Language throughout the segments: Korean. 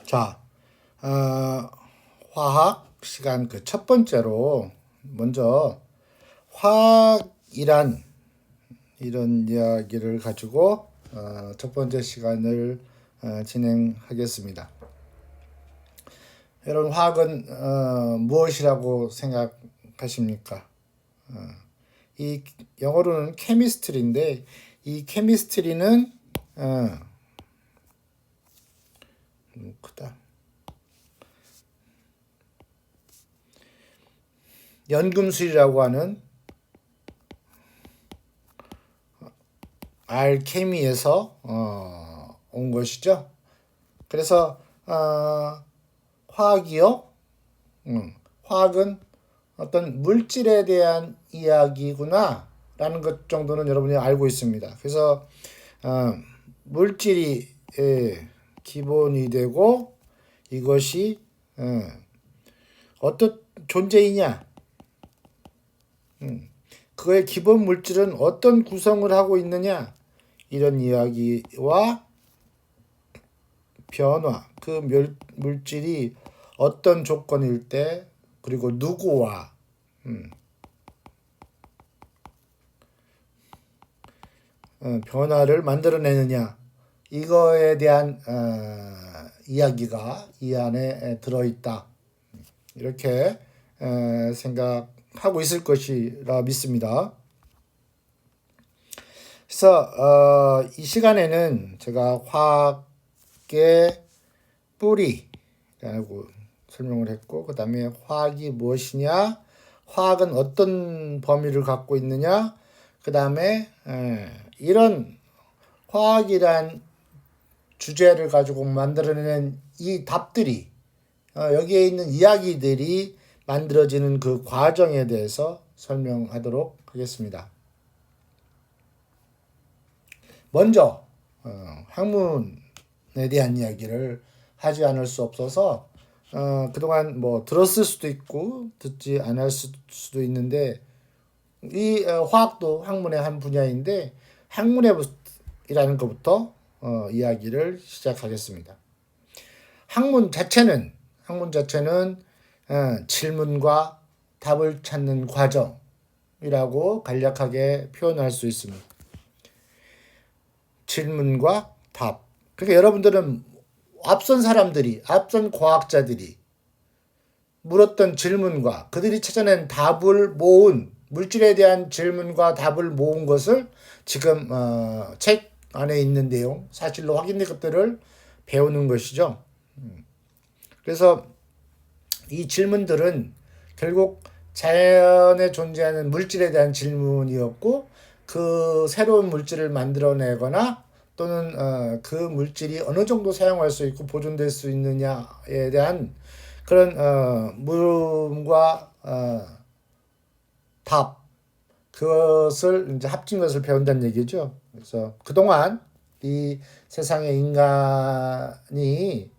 자, 화학 시간 그 첫 번째로 먼저 화학이란 이런 이야기를 가지고 첫 번째 시간을 진행하겠습니다. 여러분 화학은 무엇이라고 생각하십니까? 이 영어로는 케미스트리인데 이 케미스트리는 크다. 연금술이라고 하는 알케미에서 온 것이죠. 그래서 화학이요. 화학은 어떤 물질에 대한 이야기구나라는 것 정도는 여러분이 알고 있습니다. 그래서 물질이 기본이 되고 이것이 어떤 존재이냐, 그의 기본 물질은 어떤 구성을 하고 있느냐, 이런 이야기와 변화, 그 물질이 어떤 조건일 때, 그리고 누구와 변화를 만들어내느냐, 이거에 대한 이야기가 이 안에 들어있다. 이렇게 생각하고 있을 것이라 믿습니다. 그래서 이 시간에는 제가 화학의 뿌리라고 설명을 했고, 그 다음에 화학이 무엇이냐, 화학은 어떤 범위를 갖고 있느냐, 그 다음에 이런 화학이란 주제를 가지고 만들어낸 이 답들이 여기에 있는 이야기들이 만들어지는 그 과정에 대해서 설명하도록 하겠습니다. 먼저 학문에 대한 이야기를 하지 않을 수 없어서 그동안 뭐 들었을 수도 있고 듣지 않을 수도 있는데 이 화학도 학문의 한 분야인데 학문이라는 것부터 이야기를 시작하겠습니다. 학문 자체는 질문과 답을 찾는 과정이라고 간략하게 표현할 수 있습니다. 질문과 답. 그러니까 여러분들은 앞선 과학자들이 물었던 질문과 그들이 찾아낸 답을 모은, 물질에 대한 질문과 답을 모은 것을 지금 책 안에 있는 내용, 사실로 확인된 것들을 배우는 것이죠. 그래서 이 질문들은 결국 자연에 존재하는 물질에 대한 질문이었고, 그 새로운 물질을 만들어내거나 또는 그 물질이 어느 정도 사용할 수 있고 보존될 수 있느냐에 대한 그런 물음과 답, 그것을 이제 합친 것을 배운다는 얘기죠. 그래서 그동안 이 세상의 인간이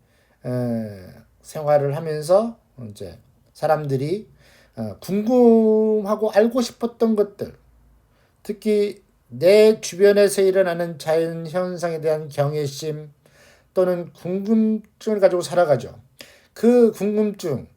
생활을 하면서 이제 사람들이 궁금하고 알고 싶었던 것들, 특히 내 주변에서 일어나는 자연 현상에 대한 경외심 또는 궁금증을 가지고 살아가죠. 그 궁금증을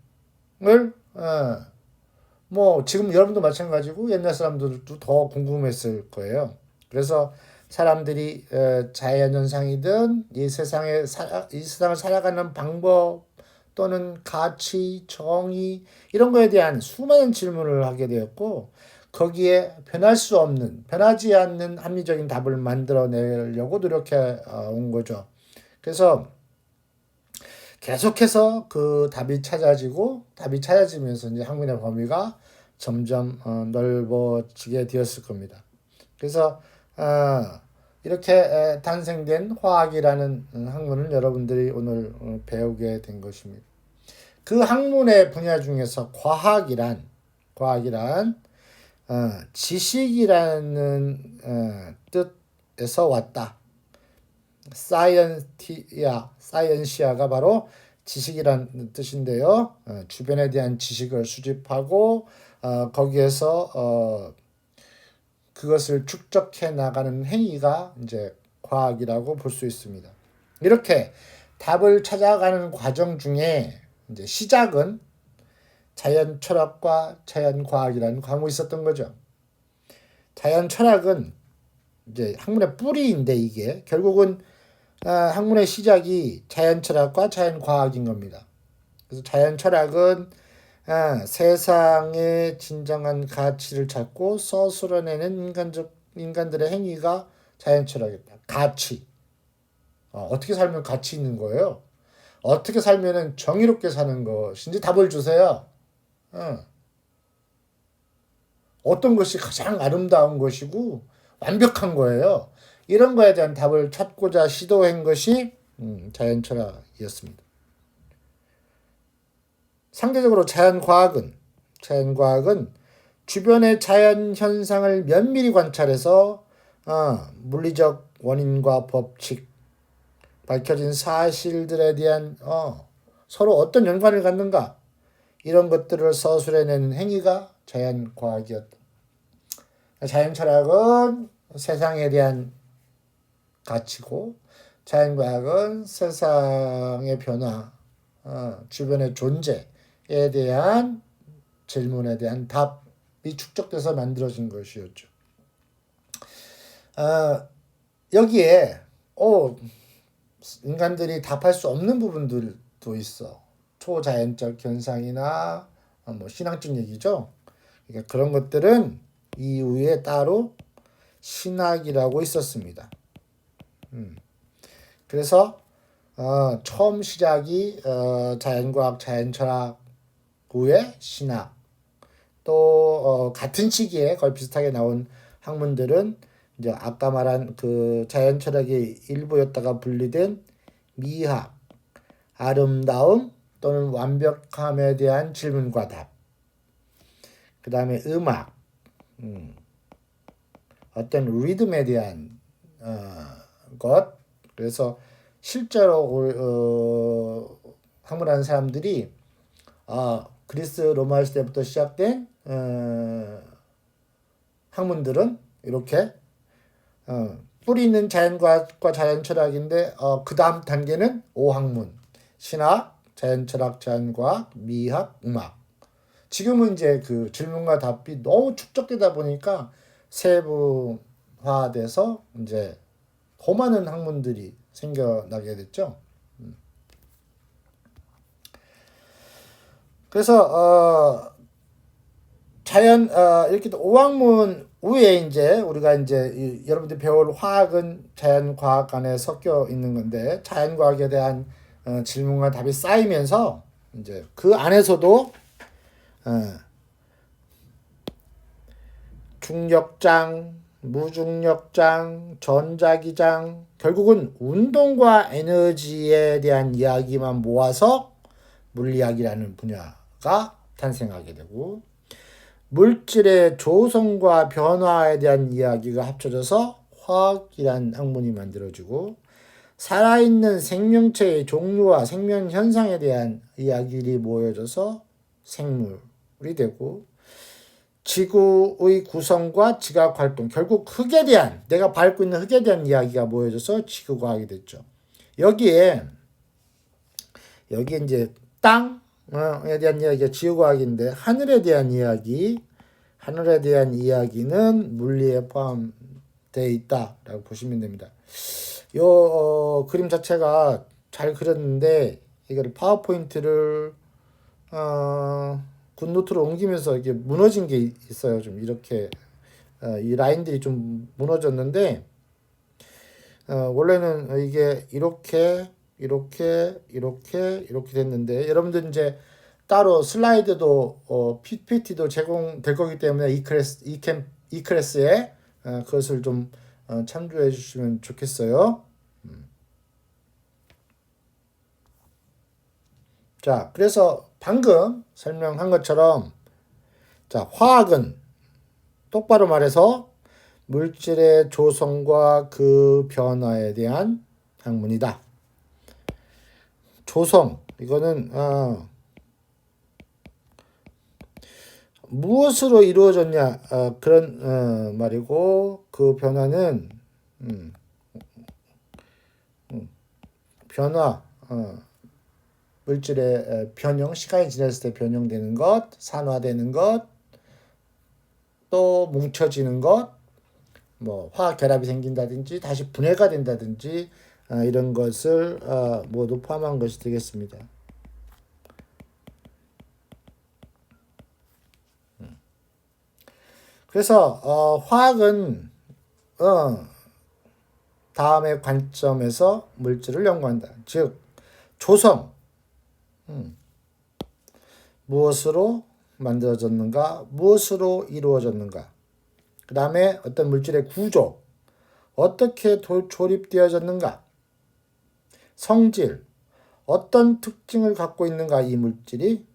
뭐 지금 여러분도 마찬가지고 옛날 사람들도 더 궁금했을 거예요. 그래서 사람들이 자연 현상이든 이 세상을 살아가는 방법 또는 가치, 정의 이런 거에 대한 수많은 질문을 하게 되었고, 거기에 변하지 않는 합리적인 답을 만들어내려고 노력해 온 거죠. 그래서 계속해서 그 답이 찾아지면서 이제 학문의 범위가 점점 넓어지게 되었을 겁니다. 그래서 이렇게 탄생된 화학이라는 학문을 여러분들이 오늘 배우게 된 것입니다. 그 학문의 분야 중에서 과학이란 지식이라는 뜻에서 왔다. 사이언시아가 바로 지식이란 뜻인데요. 주변에 대한 지식을 수집하고 거기에서 그것을 축적해 나가는 행위가 이제 과학이라고 볼 수 있습니다. 이렇게 답을 찾아가는 과정 중에 이제 시작은 자연 철학과 자연 과학이라는 과목이 있었던 거죠. 자연 철학은 이제 학문의 뿌리인데 이게 결국은 학문의 시작이 자연 철학과 자연 과학인 겁니다. 그래서 자연 철학은 세상의 진정한 가치를 찾고 서술어내는 인간들의 행위가 자연 철학이다. 가치. 어떻게 살면 가치 있는 거예요? 어떻게 살면 정의롭게 사는 것인지 답을 주세요. 어떤 것이 가장 아름다운 것이고 완벽한 거예요. 이런 거에 대한 답을 찾고자 시도한 것이 자연 철학이었습니다. 상대적으로 자연과학은 주변의 자연 현상을 면밀히 관찰해서 물리적 원인과 법칙, 밝혀진 사실들에 대한 서로 어떤 연관을 갖는가 이런 것들을 서술해내는 행위가 자연과학이었다. 자연철학은 세상에 대한 가치고 자연과학은 세상의 변화, 주변의 존재에 대한 질문에 대한 답이 축적돼서 만들어진 것이었죠. 여기에 인간들이 답할 수 없는 부분들도 있어. 초자연적 현상이나 신앙적 얘기죠. 그러니까 그런 것들은 이후에 따로 신학이라고 있었습니다. 그래서 처음 시작이 자연과학, 자연철학 후에 신학 또 같은 시기에 거의 비슷하게 나온 학문들은 이제 아까 말한 그 자연철학의 일부였다가 분리된 미학, 아름다움 또는 완벽함에 대한 질문과 답. 그 다음에 음악, 어떤 리듬에 대한 것. 그래서 실제로 학문하는 사람들이 그리스 로마 시대부터 시작된 학문들은 이렇게 뿌리 있는 자연과학과 자연철학인데 그 다음 단계는 5학문 신학, 자연철학, 자연과학, 미학, 음악. 지금은 이제 그 질문과 답이 너무 축적되다 보니까 세부화돼서 이제 더 많은 학문들이 생겨나게 됐죠. 그래서 이렇게 5학문 후에 이제 우리가 이제 여러분들이 배울 화학은 자연과학 안에 섞여 있는 건데 자연과학에 대한 질문과 답이 쌓이면서 이제 그 안에서도 중력장, 무중력장, 전자기장, 결국은 운동과 에너지에 대한 이야기만 모아서 물리학이라는 분야가 탄생하게 되고 물질의 조성과 변화에 대한 이야기가 합쳐져서 화학이라는 학문이 만들어지고 살아있는 생명체의 종류와 생명 현상에 대한 이야기들이 모여져서 생물이 되고 지구의 구성과 지각 활동, 결국 흙에 대한 내가 밟고 있는 흙에 대한 이야기가 모여져서 지구과학이 됐죠. 여기에 이제 땅에 대한 이야기가 지구과학인데 하늘에 대한 이야기는 물리에 포함되어 있다라고 보시면 됩니다. 요 그림 자체가 잘 그렸는데 이걸 파워포인트를 굿노트로 옮기면서 이게 무너진 게 있어요. 좀 이렇게 이 라인들이 좀 무너졌는데 원래는 이게 이렇게 됐는데 여러분들 이제 따로 슬라이드도 PPT도 제공될 거기 때문에 이 클래스에 그것을 좀 참조해 주시면 좋겠어요. 자, 그래서 방금 설명한 것처럼 자, 화학은 똑바로 말해서 물질의 조성과 그 변화에 대한 학문이다. 조성, 이거는 무엇으로 이루어졌냐 그런 말이고 그 변화는 변화 물질의 변형, 시간이 지났을 때 변형되는 것, 산화되는 것, 또 뭉쳐지는 것, 뭐 화학 결합이 생긴다든지 다시 분해가 된다든지 이런 것을 모두 포함한 것이 되겠습니다. 그래서 화학은 다음의 관점에서 물질을 연구한다. 즉 조성, 무엇으로 만들어졌는가, 무엇으로 이루어졌는가, 그 다음에 어떤 물질의 구조, 어떻게 조립되어졌는가, 성질, 어떤 특징을 갖고 있는가 이 물질이,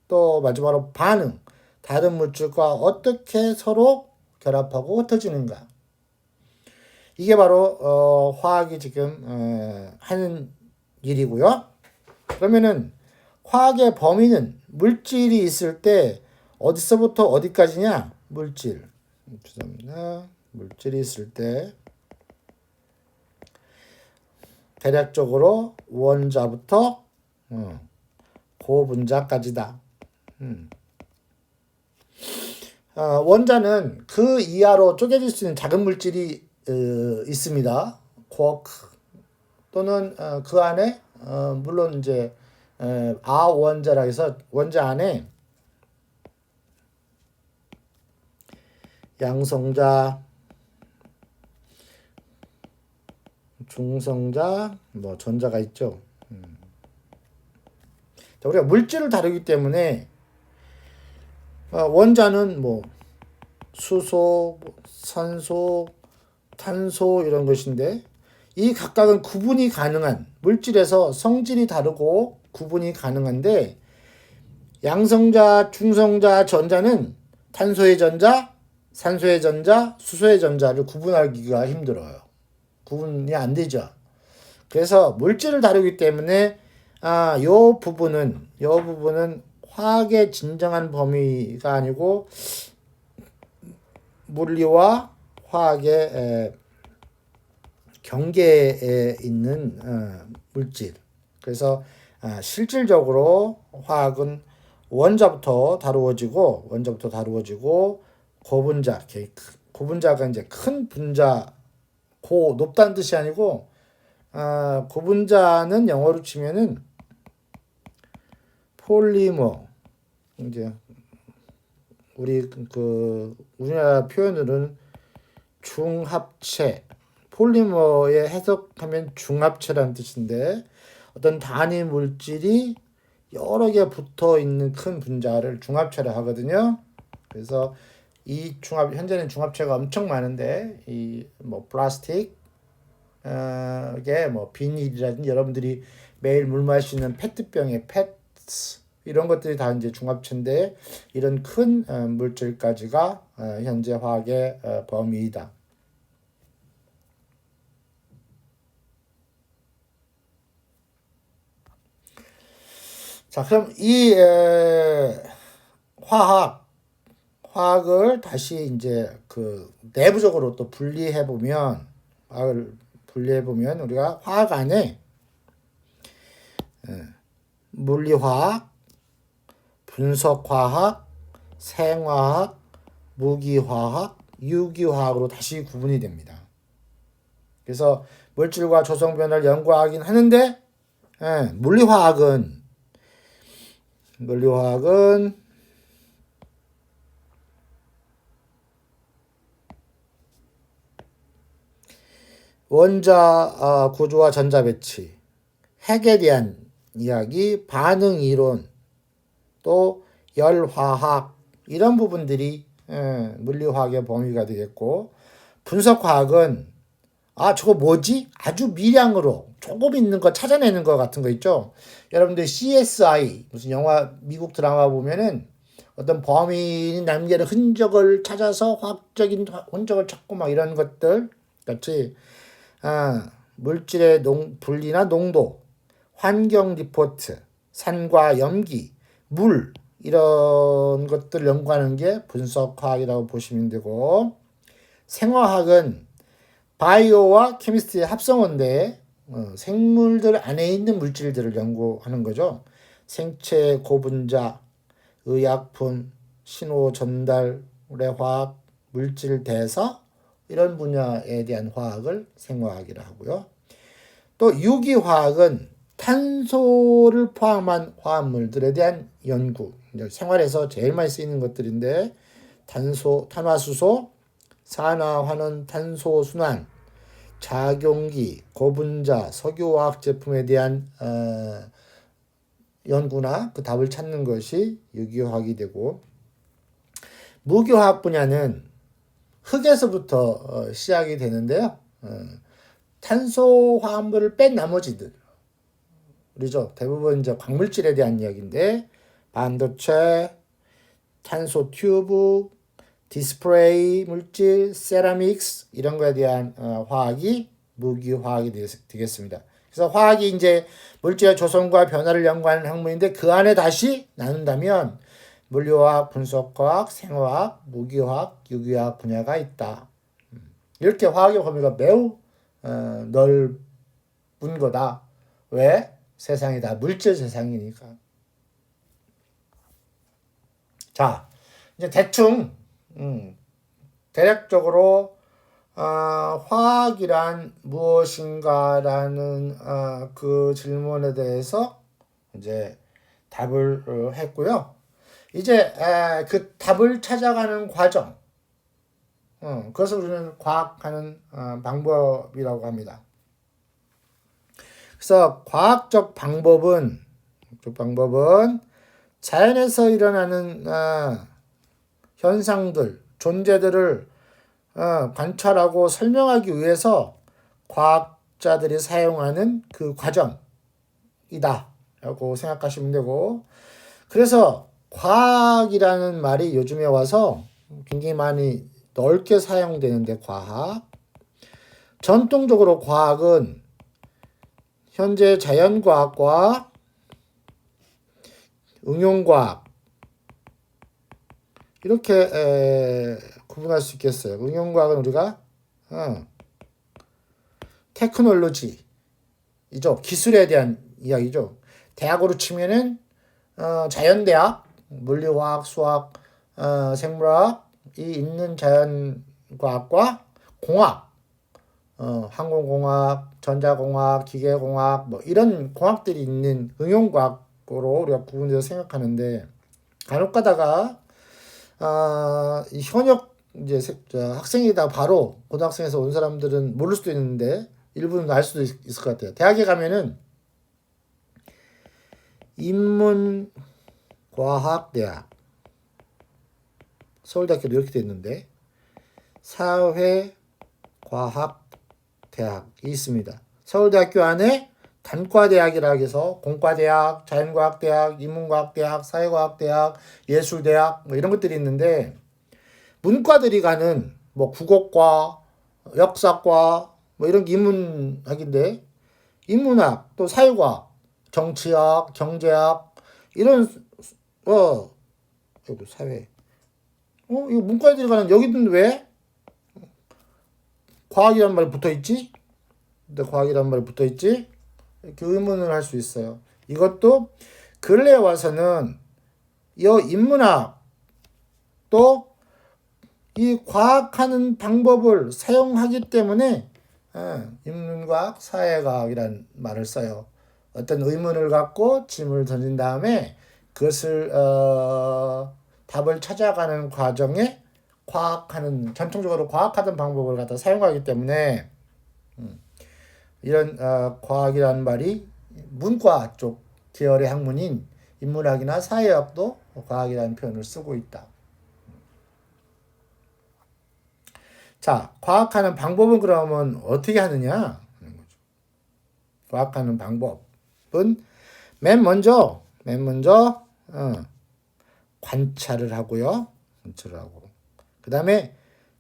또 마지막으로 반응, 다른 물질과 어떻게 서로 결합하고 흩어지는가. 이게 바로 화학이 지금 하는 일이고요. 그러면은 화학의 범위는 물질이 있을 때 어디서부터 어디까지냐? 물질. 죄송합니다. 물질이 있을 때 대략적으로 원자부터 고분자까지다. 원자는 그 이하로 쪼개질 수 있는 작은 물질이 있습니다. 쿼크 또는 그 안에 물론 이제 아원자라 해서 원자 안에 양성자, 중성자, 뭐 전자가 있죠. 자, 우리가 물질을 다루기 때문에 원자는 뭐 수소, 산소, 탄소 이런 것인데 이 각각은 구분이 가능한 물질에서 성질이 다르고 구분이 가능한데 양성자, 중성자, 전자는 탄소의 전자, 산소의 전자, 수소의 전자를 구분하기가 힘들어요. 구분이 안 되죠. 그래서 물질을 다루기 때문에 요 부분은 화학의 진정한 범위가 아니고 물리와 화학의 경계에 있는 물질. 그래서 실질적으로 화학은 원자부터 다루어지고 고분자가 이제 큰 분자, 높다는 뜻이 아니고 고분자는 영어로 치면은 폴리머, 이제 우리나라 표현으로는 중합체, 폴리머에 해석하면 중합체라는 뜻인데 어떤 단위 물질이 여러 개 붙어 있는 큰 분자를 중합체라 하거든요. 그래서 이 현재는 중합체가 엄청 많은데 이 뭐 플라스틱, 뭐 비닐이라든지 여러분들이 매일 물 마시는 페트병의 페트 이런 것들이 다 이제 중합체인데 이런 큰 물질까지가 현재 화학의 범위이다. 자, 그럼 이 화학을 다시 이제 그 내부적으로 또 분리해 보면 우리가 화학 안에 물리화학, 분석화학, 생화학, 무기화학, 유기화학으로 다시 구분이 됩니다. 그래서 물질과 조성 변화를 연구하긴 하는데 물리화학은 원자 구조와 전자 배치, 핵에 대한 이야기, 반응 이론, 또 열화학 이런 부분들이 물리화학의 범위가 되겠고 분석화학은 저거 뭐지? 아주 미량으로 조금 있는 거 찾아내는 거 같은 거 있죠. 여러분들 CSI 무슨 영화 미국 드라마 보면은 어떤 범인이 남기는 흔적을 찾아서 화학적인 흔적을 찾고 막 이런 것들 같이 물질의 분리나 농도, 환경 리포트, 산과 염기, 물 이런 것들을 연구하는 게 분석화학이라고 보시면 되고 생화학은 바이오와 케미스트리의 합성어인데 생물들 안에 있는 물질들을 연구하는 거죠. 생체 고분자, 의약품, 신호 전달의 화학, 물질 대사 이런 분야에 대한 화학을 생화학이라 하고요. 또 유기화학은 탄소를 포함한 화합물들에 대한 연구, 생활에서 제일 많이 쓰이는 것들인데 탄소, 탄화수소, 산화환원 탄소순환, 작용기, 고분자, 석유화학 제품에 대한 연구나 그 답을 찾는 것이 유기화학이 되고, 무기화학 분야는 흙에서부터 시작이 되는데요. 탄소 화합물을 뺀 나머지들, 그렇죠. 대부분 이제 광물질에 대한 이야기인데 반도체, 탄소 튜브, 디스플레이 물질, 세라믹스 이런 거에 대한 화학이 무기화학이 되겠습니다. 그래서 화학이 이제 물질의 조성과 변화를 연구하는 학문인데 그 안에 다시 나눈다면 물리화학, 분석화학, 생화학, 무기화학, 유기화학 분야가 있다. 이렇게 화학의 범위가 매우 넓은 거다. 왜? 세상이 다 물질 세상이니까. 자, 이제 대충 대략적으로 화학이란 무엇인가라는 그 질문에 대해서 이제 답을 했고요. 이제 그 답을 찾아가는 과정, 그것을 우리는 과학하는 방법이라고 합니다. 그래서 과학적 방법은 자연에서 일어나는 현상들, 존재들을 관찰하고 설명하기 위해서 과학자들이 사용하는 그 과정이다 라고 생각하시면 되고, 그래서 과학이라는 말이 요즘에 와서 굉장히 많이 넓게 사용되는데, 과학, 전통적으로 과학은 현재 자연과학과 응용과학 이렇게 구분할 수 있겠어요. 응용과학은 우리가 테크놀로지이죠. 기술에 대한 이야기죠. 대학으로 치면은 자연대학, 물리화학, 수학, 생물학이 있는 자연과학과 공학, 항공공학, 전자공학, 기계공학 뭐 이런 공학들이 있는 응용과학으로 우리가 구분해서 생각하는데, 간혹가다가 이 현역 이제 학생이다 바로 고등학생에서 온 사람들은 모를 수도 있는데 일부는 알 수도 있을 것 같아요. 대학에 가면은 인문과학대학, 서울대학교도 이렇게 돼 있는데 사회과학대학이 있습니다. 서울대학교 안에 단과대학이라 해서 공과대학, 자연과학대학, 인문과학대학, 사회과학대학, 예술대학 뭐 이런 것들이 있는데, 문과들이 가는 뭐 국어과, 역사과 뭐 이런 인문학인데, 인문학 또 사회과학, 정치학, 경제학 이런 여기 사회 이거 문과들이 가는 여기는 왜 과학이란 말이 붙어 있지? 근데 과학이란 말이 붙어 있지? 이렇게 의문을 할 수 있어요. 이것도 근래에 와서는 이 인문학 또 이 과학하는 방법을 사용하기 때문에 인문과학, 사회과학이란 말을 써요. 어떤 의문을 갖고 질문을 던진 다음에 그것을 답을 찾아가는 과정에 과학하는, 전통적으로 과학하던 방법을 갖다 사용하기 때문에 이런 과학이라는 말이 문과 쪽 계열의 학문인 인문학이나 사회학도 과학이라는 표현을 쓰고 있다. 자, 과학하는 방법은 그러면 어떻게 하느냐? 과학하는 방법은 맨 먼저 관찰을 하고요. 관찰을 하고 그 다음에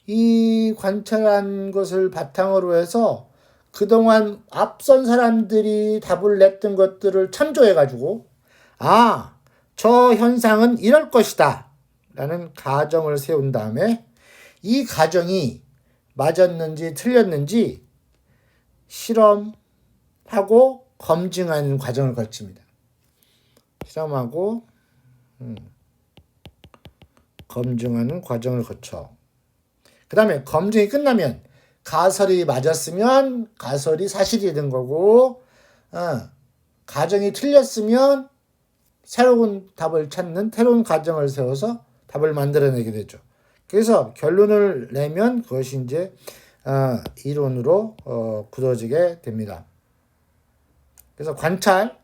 이 관찰한 것을 바탕으로 해서 그동안 앞선 사람들이 답을 냈던 것들을 참조해가지고 저 현상은 이럴 것이다 라는 가정을 세운 다음에 이 가정이 맞았는지 틀렸는지 실험, 실험하고 검증하는 과정을 거칩니다. 실험하고 검증하는 과정을 거쳐. 그 다음에 검증이 끝나면 가설이 맞았으면 가설이 사실이 된 거고, 가정이 틀렸으면 새로운 답을 찾는 새로운 가정을 세워서 답을 만들어내게 되죠. 그래서 결론을 내면 그것이 이제 이론으로 굳어지게 됩니다. 그래서 관찰,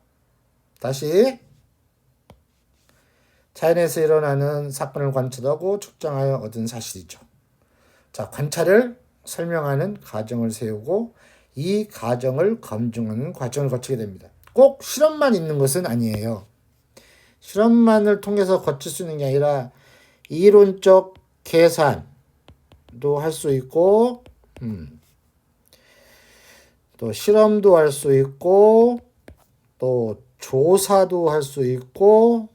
다시 자연에서 일어나는 사건을 관찰하고 측정하여 얻은 사실이죠. 자, 관찰을 설명하는 가정을 세우고 이 가정을 검증하는 과정을 거치게 됩니다. 꼭 실험만 있는 것은 아니에요. 실험만을 통해서 거칠 수 있는 게 아니라 이론적 계산도 할 수 있고, 또 실험도 할 수 있고, 또 조사도 할 수 있고,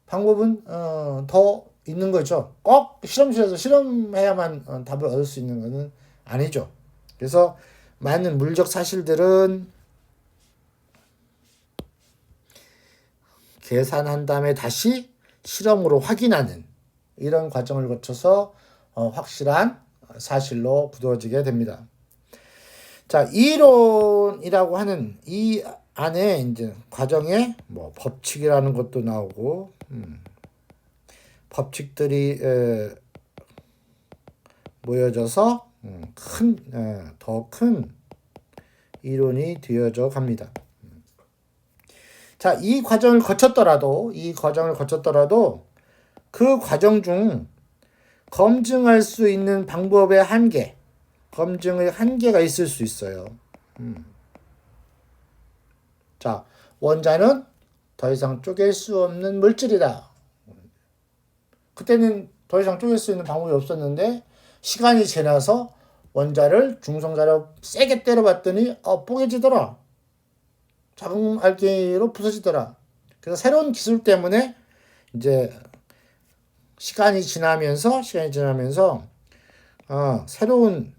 방법은 더 있는 거죠. 꼭 실험실에서 실험해야만 답을 얻을 수 있는 것은 아니죠. 그래서 많은 물리적 사실들은 계산한 다음에 다시 실험으로 확인하는 이런 과정을 거쳐서 확실한 사실로 굳어지게 됩니다. 자, 이론이라고 하는 이 안에 이제 과정에 뭐 법칙이라는 것도 나오고, 법칙들이 모여져서 더 큰 이론이 되어져 갑니다. 자, 이 과정을 거쳤더라도 그 과정 중 검증할 수 있는 방법의 한계, 검증의 한계가 있을 수 있어요. 자, 원자는 더 이상 쪼갤 수 없는 물질이다. 그때는 더 이상 쪼갤 수 있는 방법이 없었는데 시간이 지나서 원자를 중성자로 세게 때려봤더니 뽀개지더라. 작은 알갱이로 부서지더라. 그래서 새로운 기술 때문에 이제 시간이 지나면서 새로운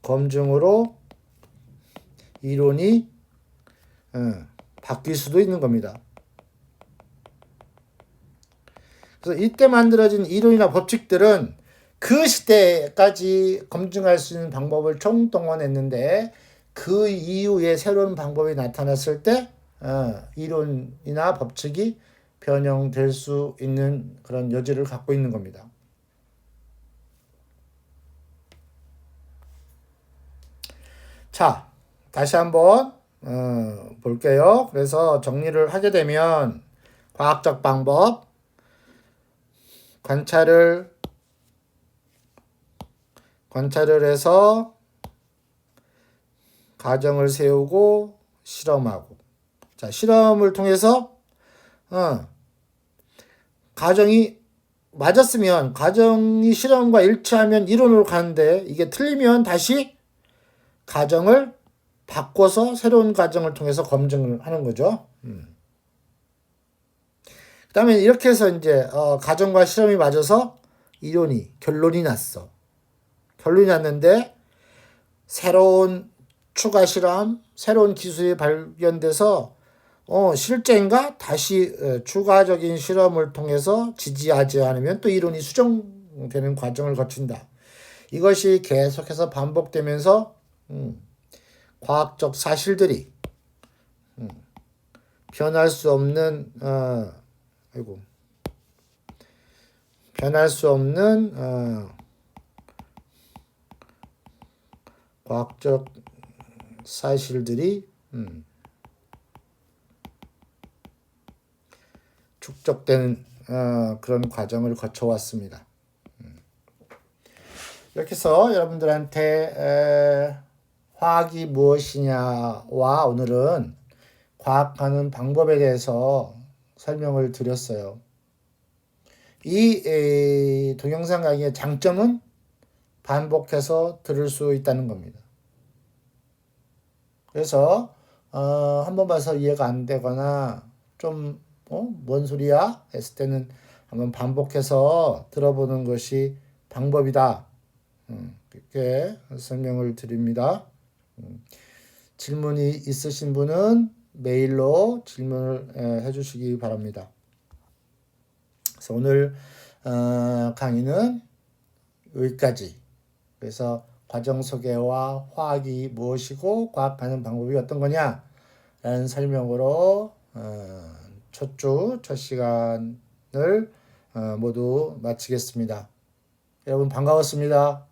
검증으로 이론이 바뀔 수도 있는 겁니다. 그래서 이때 만들어진 이론이나 법칙들은 그 시대까지 검증할 수 있는 방법을 총동원했는데 그 이후에 새로운 방법이 나타났을 때 이론이나 법칙이 변형될 수 있는 그런 여지를 갖고 있는 겁니다. 자, 다시 한번 볼게요. 그래서 정리를 하게 되면 과학적 방법, 관찰을 해서 가정을 세우고 실험하고, 자, 실험을 통해서 가정이 맞았으면 가정이 실험과 일치하면 이론으로 가는데 이게 틀리면 다시 가정을 바꿔서 새로운 가정을 통해서 검증을 하는 거죠. 그 다음에 이렇게 해서 이제 가정과 실험이 맞아서 결론이 났어. 결론이 났는데 새로운 추가 실험, 새로운 기술이 발견돼서 실제인가? 다시 추가적인 실험을 통해서 지지하지 않으면 또 이론이 수정되는 과정을 거친다. 이것이 계속해서 반복되면서 과학적 사실들이 변할 수 없는 과학적 사실들이 축적되는 그런 과정을 거쳐왔습니다. 이렇게 해서 여러분들한테 화학이 무엇이냐와 오늘은 과학하는 방법에 대해서 설명을 드렸어요. 이 동영상 강의의 장점은 반복해서 들을 수 있다는 겁니다. 그래서 한번 봐서 이해가 안 되거나 좀 뭔 소리야? 했을 때는 한번 반복해서 들어보는 것이 방법이다. 이렇게 설명을 드립니다. 질문이 있으신 분은 메일로 질문을 해주시기 바랍니다. 그래서 오늘 강의는 여기까지. 그래서 과정 소개와 화학이 무엇이고 과학하는 방법이 어떤 거냐라는 설명으로 첫 주 첫 시간을 모두 마치겠습니다. 여러분 반가웠습니다.